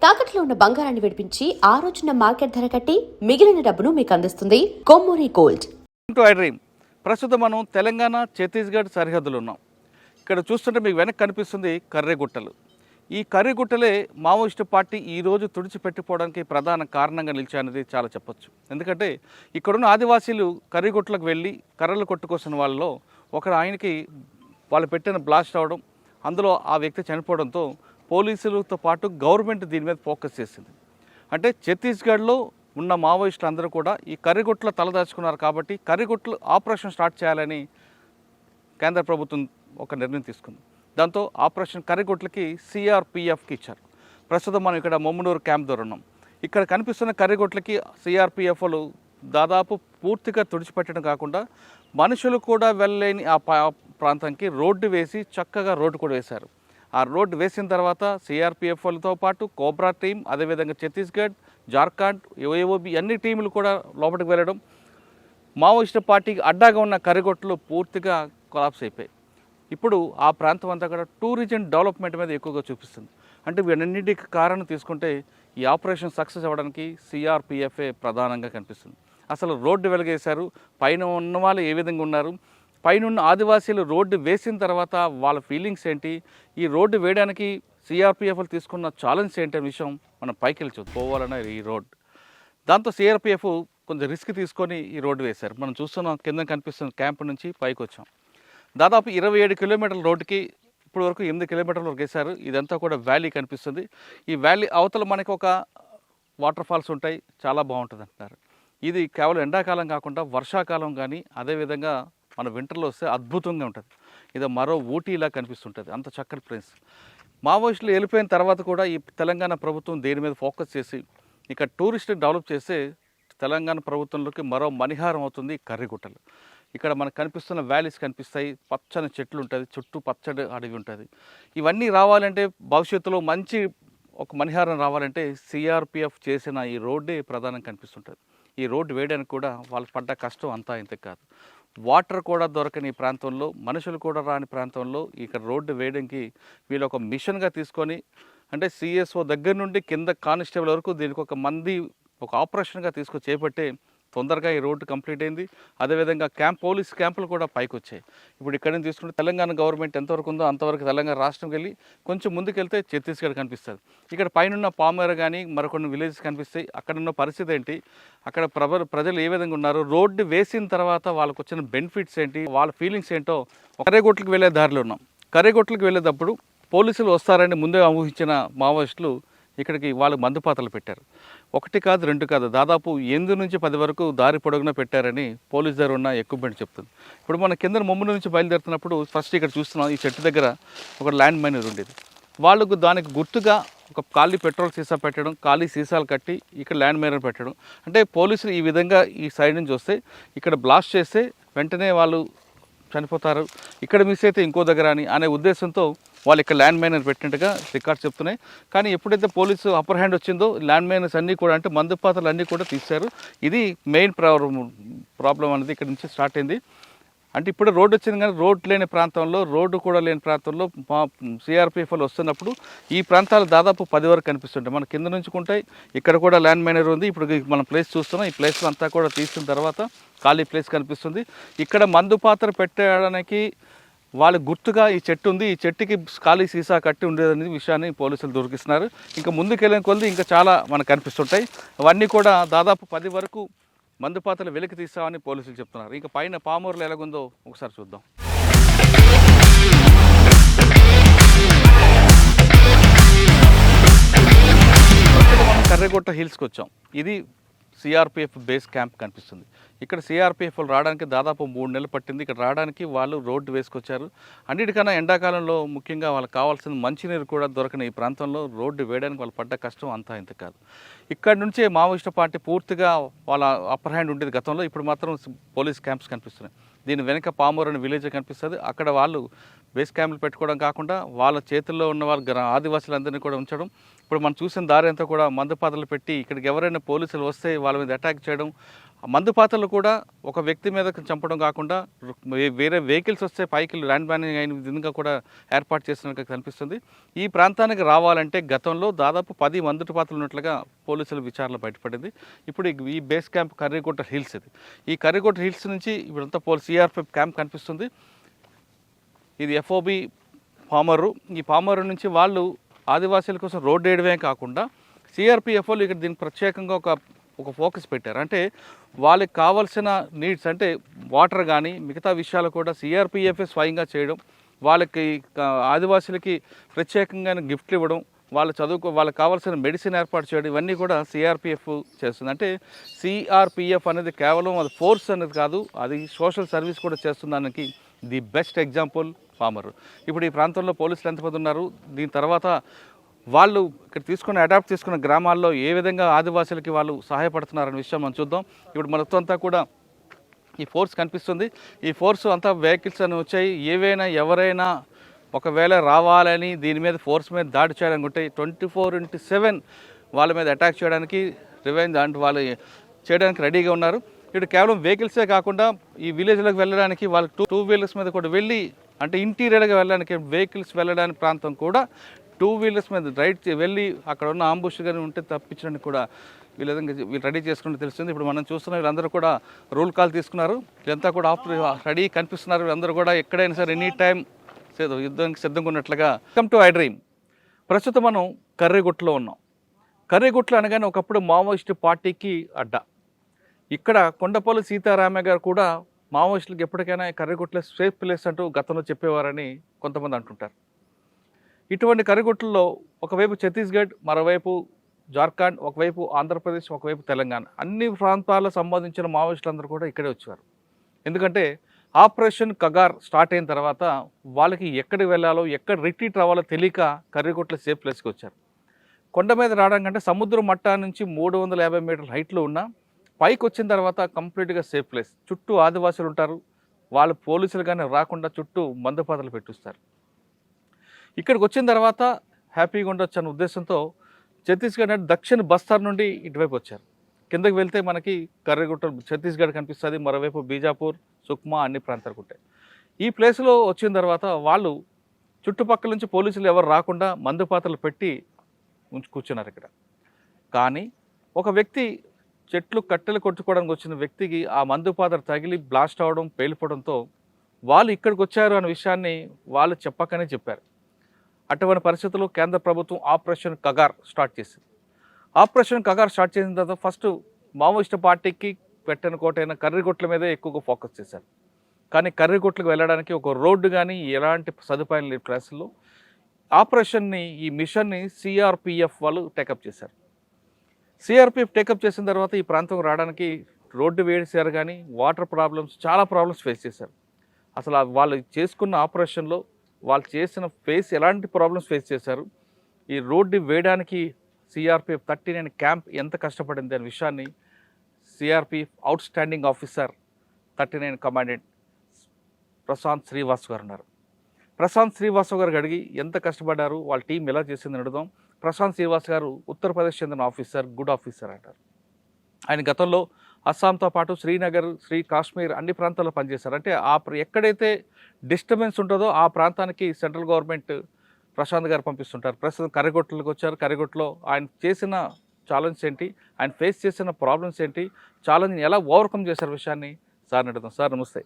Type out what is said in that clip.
తాకట్లో ఉన్న బంగారాన్ని విడిపించి ఆ రోజున మార్కెట్ ధర కట్టి మిగిలిన డబ్బును మీకు అందిస్తుంది కొమ్మూరి గోల్డ్. ప్రస్తుతం మనం తెలంగాణ ఛత్తీస్గఢ్ సరిహద్దులు ఉన్నాం. ఇక్కడ చూస్తుంటే మీకు వెనక్కి కనిపిస్తుంది కర్రెగుట్టలు. ఈ కర్రెగుట్టలే మావోయిస్టు పార్టీ ఈరోజు తుడిచిపెట్టిపోవడానికి ప్రధాన కారణంగా నిలిచాయనేది చాలా చెప్పొచ్చు. ఎందుకంటే ఇక్కడున్న ఆదివాసీలు కర్రెగుట్టలకు వెళ్ళి కర్రలు కొట్టుకొస్తున్న వాళ్ళలో ఆయనకి వాళ్ళు పెట్టిన బ్లాస్ట్ అవ్వడం, అందులో ఆ వ్యక్తి చనిపోవడంతో పోలీసులతో పాటు గవర్నమెంట్ దీని మీద ఫోకస్ చేసింది. అంటే ఛత్తీస్గఢ్లో ఉన్న మావోయిస్టులు అందరూ కూడా ఈ కర్రెగుట్టలో తలదాచుకున్నారు కాబట్టి కర్రెగుట్టలు ఆపరేషన్ స్టార్ట్ చేయాలని కేంద్ర ప్రభుత్వం ఒక నిర్ణయం తీసుకుంది. దాంతో ఆపరేషన్ కర్రెగుట్టలకి సిఆర్పిఎఫ్కి ఇచ్చారు. ప్రస్తుతం మనం ఇక్కడ మొమ్మనూరు క్యాంప్ దగ్గర ఉన్నాం. ఇక్కడ కనిపిస్తున్న కర్రెగుట్టలకి సిఆర్పిఎఫ్లు దాదాపు పూర్తిగా తుడిచిపెట్టడం కాకుండా మనుషులు కూడా వెళ్ళలేని ఆ ప్రాంతానికి రోడ్డు వేసి చక్కగా రోడ్డు కూడా వేశారు. ఆ రోడ్డు వేసిన తర్వాత సిఆర్పిఎఫ్లతో పాటు కోబ్రా టీం, అదేవిధంగా ఛత్తీస్గఢ్, జార్ఖండ్, ఏఓబి అన్ని టీములు కూడా లోపలికి వెళ్ళడం, మావోయిస్టు పార్టీకి అడ్డాగా ఉన్న కర్రెగుట్టలు పూర్తిగా కొలాప్స్ అయిపోయాయి. ఇప్పుడు ఆ ప్రాంతం అంతా కూడా టూరిజం డెవలప్మెంట్ మీద ఎక్కువగా చూపిస్తుంది. అంటే వీటన్నిటికి కారణం తీసుకుంటే ఈ ఆపరేషన్ సక్సెస్ అవ్వడానికి సిఆర్పిఎఫ్ఏ ప్రధానంగా కనిపిస్తుంది. అసలు రోడ్డు వెలిగేశారు, పైన ఉన్న వాళ్ళు ఏ విధంగా ఉన్నారు, పైనున్న ఆదివాసీలు రోడ్డు వేసిన తర్వాత వాళ్ళ ఫీలింగ్స్ ఏంటి, ఈ రోడ్డు వేయడానికి సిఆర్పిఎఫ్లు తీసుకున్న ఛాలెంజ్ ఏంటి అనే విషయం మనం పైకి వెళ్ళి పోవాలన్న ఈ రోడ్. దాంతో సిఆర్పిఎఫ్ కొంచెం రిస్క్ తీసుకొని ఈ రోడ్డు వేశారు. మనం చూస్తున్నాం కింద కనిపిస్తున్న క్యాంప్ నుంచి పైకి వచ్చాం. దాదాపు 27 కిలోమీటర్ల రోడ్డుకి ఇప్పటి వరకు 8 కిలోమీటర్ల వరకు వేశారు. ఇదంతా కూడా వ్యాలీ కనిపిస్తుంది. ఈ వ్యాలీ అవతల మనకి ఒక వాటర్ ఫాల్స్ ఉంటాయి, చాలా బాగుంటుంది అంటున్నారు. ఇది కేవలం ఎండాకాలం కాకుండా వర్షాకాలం కానీ అదేవిధంగా మన వింటర్లో వస్తే అద్భుతంగా ఉంటుంది. ఇది మరో ఊటీలా కనిపిస్తుంటుంది, అంత చక్కటి ప్లేస్. మావోయిస్టులు వెళ్ళిపోయిన తర్వాత కూడా ఈ తెలంగాణ ప్రభుత్వం దేని మీద ఫోకస్ చేసి ఇక్కడ టూరిస్ట్ డెవలప్ చేస్తే తెలంగాణ ప్రభుత్వంలోకి మరో మణిహారం అవుతుంది కర్రెగుట్టలు. ఇక్కడ మనకు కనిపిస్తున్న వ్యాలీస్ కనిపిస్తాయి, పచ్చని చెట్లు ఉంటుంది, చుట్టూ పచ్చడి అడవి ఉంటుంది. ఇవన్నీ రావాలంటే భవిష్యత్తులో మంచి ఒక మణిహారం రావాలంటే సిఆర్పిఎఫ్ చేసిన ఈ రోడ్డే ప్రధానం కనిపిస్తుంటుంది. ఈ రోడ్డు వేయడానికి కూడా వాళ్ళు పడ్డ కష్టం అంతా ఇంత కాదు. వాటర్ కూడా దొరకని ప్రాంతంలో, మనుషులు కూడా రాని ప్రాంతంలో ఇక్కడ రోడ్డు వేయడానికి వీళ్ళు ఒక మిషన్గా తీసుకొని, అంటే సిఎస్ఓ దగ్గర నుండి కింద కానిస్టేబుల్ వరకు దీనికి ఒక ఆపరేషన్గా తీసుకొని చేపట్టే తొందరగా ఈ రోడ్డు కంప్లీట్ అయింది. అదేవిధంగా పోలీస్ క్యాంపులు కూడా పైకి వచ్చాయి. ఇప్పుడు ఇక్కడ నుంచి తీసుకుంటే తెలంగాణ గవర్నమెంట్ ఎంతవరకు ఉందో అంతవరకు తెలంగాణ రాష్ట్రం వెళ్ళి కొంచెం ముందుకెళ్తే ఛత్తీస్గఢ్ కనిపిస్తుంది. ఇక్కడ పైన పామేర కానీ మరికొన్ని విలేజెస్ కనిపిస్తాయి. అక్కడ ఉన్న పరిస్థితి ఏంటి, అక్కడ ప్రజలు ఏ విధంగా ఉన్నారు, రోడ్డు వేసిన తర్వాత వాళ్ళకు వచ్చిన బెనిఫిట్స్ ఏంటి, వాళ్ళ ఫీలింగ్స్ ఏంటో కర్రెగుట్టలకు వెళ్ళే దారిలో ఉన్నాం. కర్రెగుట్టలకు వెళ్ళేటప్పుడు పోలీసులు వస్తారని ముందే ఊహించిన మావోయిస్టులు ఇక్కడికి వాళ్ళు మందుపాతలు పెట్టారు. 1 కాదు 2 కాదు, దాదాపు 8 నుంచి 10 వరకు దారి పొడుగునా పెట్టారని పోలీస్ దగ్గర ఉన్న ఎక్విప్మెంట్ చెప్తుంది. ఇప్పుడు మన కింద ముమ్ముల నుంచి బయలుదేరుతున్నప్పుడు ఫస్ట్ ఇక్కడ చూస్తున్నాం, ఈ చెట్టు దగ్గర ఒక ల్యాండ్ మైనర్ ఉండేది. వాళ్ళకు దానికి గుర్తుగా ఒక ఖాళీ పెట్రోల్ సీసా పెట్టడం, ఖాళీ సీసాలు కట్టి ఇక్కడ ల్యాండ్ మైనర్ పెట్టడం. అంటే పోలీసులు ఈ విధంగా ఈ సైడ్ నుంచి వస్తే ఇక్కడ బ్లాస్ట్ చేస్తే వెంటనే వాళ్ళు చనిపోతారు, ఇక్కడ మిస్ అయితే ఇంకో దగ్గర అనే ఉద్దేశంతో వాళ్ళు ఇక్కడ ల్యాండ్ మైనర్ పెట్టినట్టుగా రికార్డ్స్ చెప్తున్నాయి. కానీ ఎప్పుడైతే పోలీసు అప్పర్ హ్యాండ్ వచ్చిందో ల్యాండ్ మైనర్స్ అన్నీ కూడా, అంటే మందుపాతలు అన్నీ కూడా తీశారు. ఇది మెయిన్ ప్రాబ్లం అనేది ఇక్కడ నుంచి స్టార్ట్ అయింది. అంటే ఇప్పుడు రోడ్డు వచ్చింది కానీ రోడ్డు కూడా లేని ప్రాంతంలో సిఆర్పిఎఫ్లు వస్తున్నప్పుడు ఈ ప్రాంతాలు దాదాపు 10 వరకు కనిపిస్తుంటాయి. మన కింద నుంచి ఉంటాయి, ఇక్కడ కూడా ల్యాండ్ మైనర్ ఉంది. ఇప్పుడు మనం ప్లేస్ చూస్తున్నాం, ఈ ప్లేస్లో అంతా కూడా తీసిన తర్వాత ఖాళీ ప్లేస్ కనిపిస్తుంది. ఇక్కడ మందుపాత్ర పెట్టడానికి వాళ్ళు గుర్తుగా ఈ చెట్టు ఉంది, ఈ చెట్టుకి ఖాళీ సీసా కట్టి ఉండేదనే విషయాన్ని పోలీసులు దొరికిస్తున్నారు. ఇంకా ముందుకెళ్ళిన కొద్ది ఇంకా చాలా మనకు కనిపిస్తుంటాయి. అవన్నీ కూడా దాదాపు 10 వరకు మందుపాత్రలు వెలికి తీస్తామని పోలీసులు చెప్తున్నారు. ఇంకా పైన పామూరులో ఎలాగుందో ఒకసారి చూద్దాం. మనం కర్రెగుట్ట హిల్స్కి వచ్చాం. ఇది సిఆర్పిఎఫ్ బేస్ క్యాంప్ కనిపిస్తుంది. ఇక్కడ సిఆర్పిఎఫ్లు రావడానికి దాదాపు 3 నెలలు పట్టింది. ఇక్కడ రావడానికి వాళ్ళు రోడ్డు వేసుకొచ్చారు. అన్నిటికన్నా ఎండాకాలంలో ముఖ్యంగా వాళ్ళకి కావాల్సిన మంచినీరు కూడా దొరకని ఈ ప్రాంతంలో రోడ్డు వేయడానికి వాళ్ళు పడ్డ కష్టం అంతా ఇంత కాదు. ఇక్కడ నుంచే మావోయిస్టు పార్టీ పూర్తిగా వాళ్ళ అప్పర్ హ్యాండ్ ఉండేది గతంలో. ఇప్పుడు మాత్రం పోలీస్ క్యాంప్స్ కనిపిస్తున్నాయి. దీని వెనక పామూరు అనే విలేజ్ కనిపిస్తుంది. అక్కడ వాళ్ళు బేస్ క్యాంపులు పెట్టుకోవడం కాకుండా వాళ్ళ చేతుల్లో ఉన్న వాళ్ళ ఆదివాసులందరినీ కూడా ఉంచడం. ఇప్పుడు మనం చూసిన దారి అంతా కూడా మందుపాతలు పెట్టి ఇక్కడికి ఎవరైనా పోలీసులు వస్తే వాళ్ళ మీద అటాక్ చేయడం. మందుపాతలు కూడా ఒక వ్యక్తి మీద చంపడం కాకుండా వేరే వెహికల్స్ వస్తే పైకి ల్యాండ్ బ్యానింగ్ అయిన విధంగా కూడా ఏర్పాటు చేసినట్టు కనిపిస్తుంది. ఈ ప్రాంతానికి రావాలంటే గతంలో దాదాపు 10 మందుపాతలు ఉన్నట్లుగా పోలీసుల విచారణ బయటపడింది. ఇప్పుడు ఈ బేస్ క్యాంప్ కర్రీగుట్ట హిల్స్ ఇది. ఈ కర్రీగుట్ట హిల్స్ నుంచి ఇప్పుడంతా సిఆర్పిఎఫ్ క్యాంప్ కనిపిస్తుంది. ఇది ఎఫ్ఓబి పామరు. ఈ పామరు నుంచి వాళ్ళు ఆదివాసీల కోసం రోడ్డు వేయడమే కాకుండా సిఆర్పిఎఫ్ వాళ్ళు ఇక్కడ దీనికి ప్రత్యేకంగా ఒక ఫోకస్ పెట్టారు. అంటే వాళ్ళకి కావాల్సిన నీడ్స్ అంటే వాటర్ కానీ మిగతా విషయాలు కూడా సిఆర్పిఎఫ్ స్వయంగా చేయడం, వాళ్ళకి ఆదివాసీలకి ప్రత్యేకంగా గిఫ్ట్లు ఇవ్వడం, వాళ్ళకి కావాల్సిన మెడిసిన్ ఏర్పాటు చేయడం, ఇవన్నీ కూడా సిఆర్పిఎఫ్ చేస్తుంది. అంటే సిఆర్పిఎఫ్ అనేది కేవలం అది ఫోర్స్ అనేది కాదు, అది సోషల్ సర్వీస్ కూడా చేస్తుందానికి ది బెస్ట్ ఎగ్జాంపుల్ పామరు. ఇప్పుడు ఈ ప్రాంతంలో పోలీసులు ఎంతమంది ఉన్నారు, దీని తర్వాత వాళ్ళు ఇక్కడ అడాప్ట్ చేసుకున్న గ్రామాల్లో ఏ విధంగా ఆదివాసులకి వాళ్ళు సహాయపడుతున్నారనే విషయం మనం చూద్దాం. ఇప్పుడు మనతో అంతా కూడా ఈ ఫోర్స్ కనిపిస్తుంది. ఈ ఫోర్స్ అంతా వెహికల్స్ అని వచ్చాయి. ఎవరైనా ఒకవేళ రావాలని దీని మీద ఫోర్స్ మీద దాడి చేయాలనుకుంటే 24/7 వాళ్ళ మీద అటాక్ చేయడానికి రివెంజ్ అంటే వాళ్ళు చేయడానికి రెడీగా ఉన్నారు. ఇప్పుడు కేవలం వెహికల్సే కాకుండా ఈ విలేజ్లకు వెళ్ళడానికి వాళ్ళకి టూ వీలర్స్ మీద కూడా వెళ్ళి అంటే ఇంటీరియర్గా వెళ్ళడానికి వెహికల్స్ వెళ్ళడానికి ప్రాంతం కూడా 2 వీలర్స్ మీద వెళ్ళి అక్కడ ఉన్న ఆంబుష్ కానీ ఉంటే తప్పించడానికి కూడా వీళ్ళు రెడీ చేసుకుంటే తెలుస్తుంది. ఇప్పుడు మనం చూస్తున్నాం వీళ్ళందరూ కూడా రూల్ కాల్ తీసుకున్నారు. వీళ్ళంతా కూడా రెడీ కనిపిస్తున్నారు. వీళ్ళందరూ కూడా ఎక్కడైనా సరే ఎనీ టైం యుద్ధానికి సిద్ధంగా ఉన్నట్లుగా. Welcome to I dream. ప్రస్తుతం మనం కర్రీగుట్టలో ఉన్నాం. కర్రీగుట్టలో అనగానే ఒకప్పుడు మావోయిస్టు పార్టీకి అడ్డా. ఇక్కడ కొండపల్లి సీతారామయ్య గారు కూడా మావోయిస్టులకు ఎప్పటికైనా కర్రీగుట్టలో సేఫ్ ప్లేస్ అంటూ గతంలో చెప్పేవారని కొంతమంది అంటుంటారు. ఇటువంటి కర్రీగుట్టల్లో ఒకవైపు ఛత్తీస్గఢ్, మరోవైపు జార్ఖండ్, ఒకవైపు ఆంధ్రప్రదేశ్, ఒకవైపు తెలంగాణ, అన్ని ప్రాంతాలకు సంబంధించిన మావోయిస్టులందరూ కూడా ఇక్కడే వచ్చారు. ఎందుకంటే ఆపరేషన్ కగార్ స్టార్ట్ అయిన తర్వాత వాళ్ళకి ఎక్కడికి వెళ్ళాలో ఎక్కడ రిట్రీట్ రావాలో తెలియక కర్రీగుట్టలో సేఫ్ ప్లేస్కి వచ్చారు. కొండ మీద రావడం కంటే సముద్ర మట్టా నుంచి 350 మీటర్ల హైట్లో ఉన్న పైకి వచ్చిన తర్వాత కంప్లీట్గా సేఫ్ ప్లేస్. చుట్టూ ఆదివాసులు ఉంటారు. వాళ్ళు పోలీసులు కానీ రాకుండా చుట్టూ మందుపాతలు పెట్టిస్తారు. ఇక్కడికి వచ్చిన తర్వాత హ్యాపీగా ఉండొచ్చు అన్న ఉద్దేశంతో ఛత్తీస్గఢ్ అంటే దక్షిణ బస్తార్ నుండి ఇటువైపు వచ్చారు. కిందకి వెళ్తే మనకి కర్రీగుట్ట ఛత్తీస్గఢ్ కనిపిస్తుంది, మరోవైపు బీజాపూర్, సుక్మా అన్ని ప్రాంతాలు ఉంటాయి. ఈ ప్లేస్లో వచ్చిన తర్వాత వాళ్ళు చుట్టుపక్కల నుంచి పోలీసులు ఎవరు రాకుండా మందుపాతలు పెట్టి కూర్చున్నారు ఇక్కడ. కానీ ఒక వ్యక్తి చెట్లు కట్టెలు కొట్టుకోవడానికి వచ్చిన వ్యక్తికి ఆ మందుపాతలు తగిలి బ్లాస్ట్ అవడం, పేలిపోవడంతో వాళ్ళు ఇక్కడికి వచ్చారు అనే విషయాన్ని వాళ్ళు చెప్పకనే చెప్పారు. అటువంటి పరిస్థితుల్లో కేంద్ర ప్రభుత్వం ఆపరేషన్ కగార్ స్టార్ట్ చేసింది. ఆపరేషన్ కగార్ స్టార్ట్ చేసిన తర్వాత ఫస్ట్ మావోయిస్టు పార్టీకి పెట్టిన కోటైన కర్రీగుట్టల మీదే ఎక్కువగా ఫోకస్ చేశారు. కానీ కర్రీగుట్టలకు వెళ్ళడానికి ఒక రోడ్డు కానీ ఎలాంటి సదుపాయం లేని ప్లేస్లో ఆపరేషన్ని ఈ మిషన్ని సిఆర్పిఎఫ్ వాళ్ళు టేకప్ చేశారు. సిఆర్పిఎఫ్ టేకప్ చేసిన తర్వాత ఈ ప్రాంతం రావడానికి రోడ్డు వేసారు, కానీ వాటర్ ప్రాబ్లమ్స్ చాలా ప్రాబ్లమ్స్ ఫేస్ చేశారు. అసలు వాళ్ళు చేసుకున్న ఆపరేషన్లో వాళ్ళు చేసిన ఎలాంటి ప్రాబ్లమ్స్ ఫేస్ చేశారు, ఈ రోడ్డు వేయడానికి సిఆర్పిఎఫ్ 39 క్యాంప్ ఎంత కష్టపడింది అనే విషయాన్ని CRPF outstanding officer 39 commandant Prashant Srivastav గారు ఉన్నారు. ప్రశాంత్ శ్రీవాస్తవ్ గారికి అడిగి ఎంత కష్టపడ్డారు, వాళ్ళ టీం ఎలా చేసిందని అడుగుదాం. ప్రశాంత్ శ్రీవాస్తవ్ గారు ఉత్తరప్రదేశ్ చెందిన ఆఫీసర్, గుడ్ ఆఫీసర్ అంటారు. ఆయన గతంలో అస్సాంతో పాటు శ్రీనగర్, కాశ్మీర్ అన్ని ప్రాంతాల్లో పనిచేశారు. అంటే ఎక్కడైతే డిస్టర్బెన్స్ ఉంటుందో ఆ ప్రాంతానికి సెంట్రల్ గవర్నమెంట్ ప్రశాంత్ గారు పంపిస్తుంటారు. ప్రస్తుతం కర్రీగుట్టలకు వచ్చారు. కర్రీగుట్టలో ఆయన చేసిన ఛాలెంజ్ ఏంటి, ఆయన ఫేస్ చేసిన ప్రాబ్లమ్స్ ఏంటి, ఛాలెంజ్ని ఎలా ఓవర్కమ్ చేశారు విషయాన్ని సార్ని అడుగుతాం. సార్ నమస్తే.